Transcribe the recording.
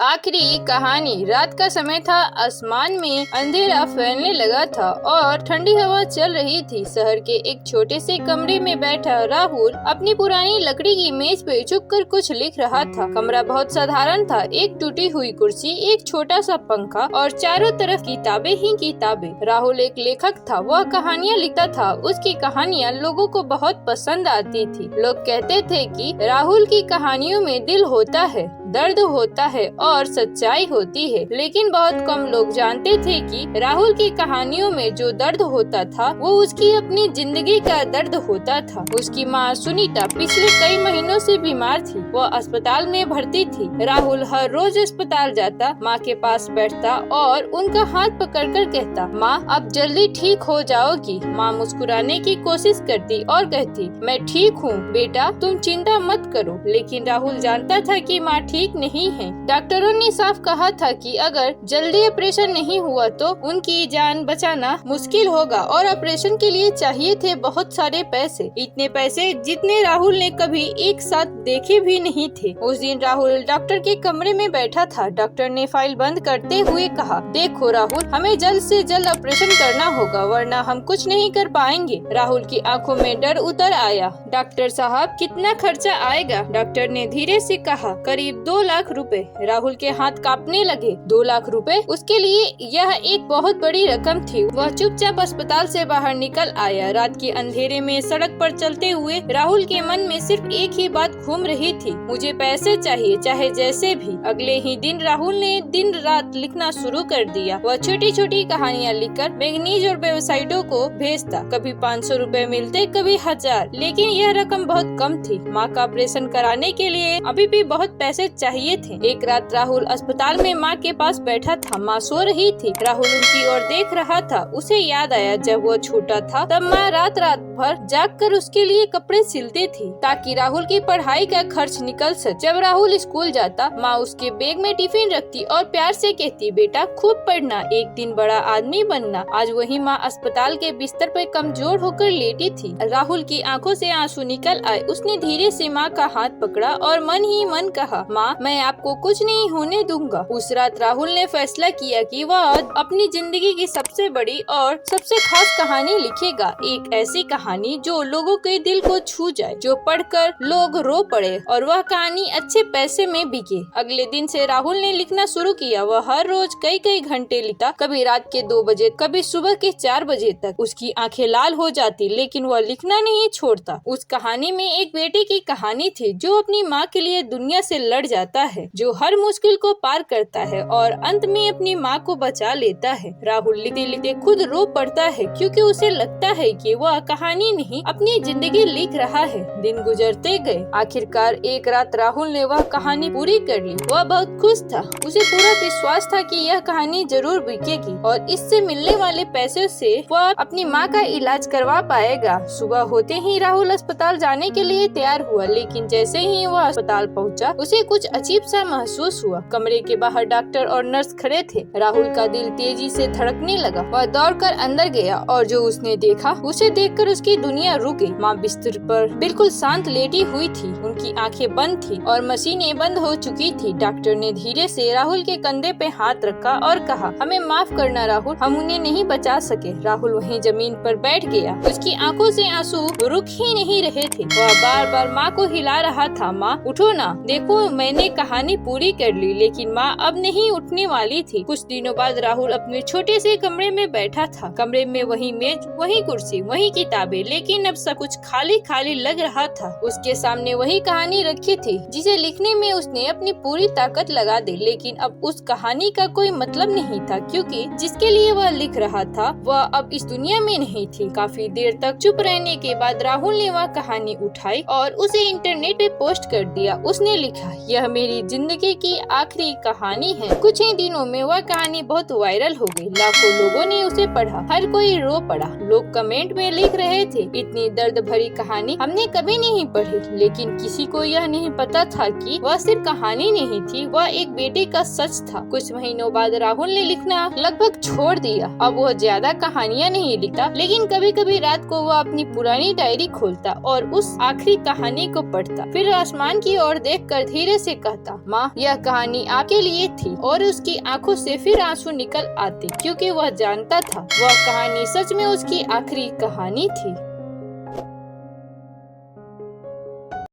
आखिरी कहानी। रात का समय था, आसमान में अंधेरा फैलने लगा था और ठंडी हवा चल रही थी। शहर के एक छोटे से कमरे में बैठा राहुल अपनी पुरानी लकड़ी की मेज पे झुककर कुछ लिख रहा था। कमरा बहुत साधारण था, एक टूटी हुई कुर्सी, एक छोटा सा पंखा और चारों तरफ किताबें ही किताबें। राहुल एक लेखक था, वह कहानियाँ लिखता था। उसकी कहानियाँ लोगों को बहुत पसंद आती थी। लोग कहते थे कि राहुल की कहानियों में दिल होता है, दर्द होता है और सच्चाई होती है। लेकिन बहुत कम लोग जानते थे कि राहुल की कहानियों में जो दर्द होता था वो उसकी अपनी जिंदगी का दर्द होता था। उसकी माँ सुनीता पिछले कई महीनों से बीमार थी, वह अस्पताल में भर्ती थी। राहुल हर रोज अस्पताल जाता, माँ के पास बैठता और उनका हाथ पकड़कर कहता, माँ अब जल्दी ठीक हो जाओगी। माँ मुस्कुराने की कोशिश करती और कहती, मैं ठीक हूँ बेटा, तुम चिंता मत करो। लेकिन राहुल जानता था कि माँ ठीक नहीं है। डॉक्टरों ने साफ कहा था कि अगर जल्दी ऑपरेशन नहीं हुआ तो उनकी जान बचाना मुश्किल होगा और ऑपरेशन के लिए चाहिए थे बहुत सारे पैसे, इतने पैसे जितने राहुल ने कभी एक साथ देखे भी नहीं थे। उस दिन राहुल डॉक्टर के कमरे में बैठा था। डॉक्टर ने फाइल बंद करते हुए कहा, देखो राहुल, हमें जल्द से जल्द ऑपरेशन करना होगा वरना हम कुछ नहीं कर पाएंगे। राहुल की आंखों में डर उतर आया। डॉक्टर साहब, कितना खर्चा आएगा? डॉक्टर ने धीरे से कहा, करीब 2 लाख रुपए। राहुल के हाथ कांपने लगे। 2 लाख रुपए? उसके लिए यह एक बहुत बड़ी रकम थी। वह चुपचाप अस्पताल से बाहर निकल आया। रात के अंधेरे में सड़क पर चलते हुए राहुल के मन में सिर्फ एक ही बात घूम रही थी, मुझे पैसे चाहिए, चाहे जैसे भी। अगले ही दिन राहुल ने दिन रात लिखना शुरू कर दिया। वह छोटी छोटी कहानियाँ लिखकर मैगजीन और वेबसाइटों को भेजता। कभी 500 रुपए मिलते, कभी 1000, लेकिन यह रकम बहुत कम थी। माँ का ऑपरेशन कराने के लिए अभी भी बहुत पैसे चाहिए थे। एक रात राहुल अस्पताल में माँ के पास बैठा था। माँ सो रही थी। राहुल उनकी ओर देख रहा था। उसे याद आया जब वो छोटा था तब माँ रात रात भर जागकर उसके लिए कपड़े सिलती थी ताकि राहुल की पढ़ाई का खर्च निकल सके। जब राहुल स्कूल जाता, माँ उसके बैग में टिफिन रखती और प्यार से कहती, बेटा खूब पढ़ना, एक दिन बड़ा आदमी बनना। आज वही माँ अस्पताल के बिस्तर पर कमजोर होकर लेटी थी। राहुल की आंखों से आंसू निकल आए। उसने धीरे से माँ का हाथ पकड़ा और मन ही मन कहा, माँ मैं आपको कुछ नहीं होने दूंगा। उस रात राहुल ने फैसला किया कि वह अपनी जिंदगी की सबसे बड़ी और सबसे खास कहानी लिखेगा। एक ऐसी कहानी जो लोगों के दिल को छू जाए, जो पढ़कर लोग रो पड़े और वह कहानी अच्छे पैसे में बिके। अगले दिन से राहुल ने लिखना शुरू किया। वह हर रोज कई कई घंटे लिखता, कभी रात के 2 बजे, कभी सुबह के 4 बजे तक। उसकी आंखें लाल हो जाती लेकिन वह लिखना नहीं छोड़ता। उस कहानी में एक बेटे की कहानी थी जो अपनी माँ के लिए दुनिया से लड़ जाता है, जो हर मुश्किल को पार करता है और अंत में अपनी माँ को बचा लेता है। राहुल लिखते लिखते खुद रो पड़ता है क्योंकि उसे लगता है कि वह कहानी नहीं अपनी जिंदगी लिख रहा है। दिन गुजरते गए। आखिरकार एक रात राहुल ने वह कहानी पूरी कर ली। वह बहुत खुश था। उसे पूरा विश्वास था कि यह कहानी जरूर बिकेगी और इससे मिलने वाले पैसे से वह अपनी माँ का इलाज करवा पाएगा। सुबह होते ही राहुल अस्पताल जाने के लिए तैयार हुआ, लेकिन जैसे ही वह अस्पताल पहुँचा उसे कुछ अजीब सा महसूस हुआ। कमरे के बाहर डॉक्टर और नर्स खड़े थे। राहुल का दिल तेजी से धड़कने लगा। वह दौड़कर अंदर गया और जो उसने देखा उसे देखकर उसकी दुनिया रुक गई। माँ बिस्तर पर बिल्कुल शांत लेटी हुई थी। उनकी आंखें बंद थी और मशीनें बंद हो चुकी थी। डॉक्टर ने धीरे से राहुल के कंधे पे हाथ रखा और कहा, हमें माफ करना राहुल, हम उन्हें नहीं बचा सके। राहुल वहीं जमीन पर बैठ गया। उसकी आंखों से आंसू रुक ही नहीं रहे थे। वह बार बार माँ को हिला रहा था, माँ उठो ना, देखो मैंने कहानी पूरी कर ली। लेकिन माँ अब नहीं उठने वाली थी। कुछ दिनों बाद राहुल अपने छोटे से कमरे में बैठा था। कमरे में वही मेज, वही कुर्सी, वही किताबें, लेकिन अब सब कुछ खाली खाली लग रहा था। उसके सामने वही कहानी रखी थी जिसे लिखने में उसने अपनी पूरी ताकत लगा दी। लेकिन अब उस कहानी का कोई मतलब नहीं था क्योंकि जिसके लिए वह लिख रहा था वह अब इस दुनिया में नहीं थी। काफी देर तक चुप रहने के बाद राहुल ने वह कहानी उठाई और उसे इंटरनेट पे पोस्ट कर दिया। उसने लिखा, यह मेरी जिंदगी की आखिरी कहानी है। कुछ ही दिनों में वह कहानी बहुत वायरल हो गई। लाखों लोगों ने उसे पढ़ा, हर कोई रो पड़ा। लोग कमेंट में लिख रहे थे, इतनी दर्द भरी कहानी हमने कभी नहीं पढ़ी। लेकिन किसी को यह नहीं पता था कि वह सिर्फ कहानी नहीं थी, वह एक बेटे का सच था। कुछ महीनों बाद राहुल ने लिखना लगभग छोड़ दिया। अब वह ज्यादा कहानियाँ नहीं लिखता, लेकिन कभी कभी रात को वह अपनी पुरानी डायरी खोलता और उस आखिरी कहानी को पढ़ता। फिर आसमान की ओर देखकर धीरे से से कहता, माँ यह कहानी आपके लिए थी, और उसकी आंखों से फिर आंसू निकल आते क्योंकि वह जानता था वह कहानी सच में उसकी आखिरी कहानी थी।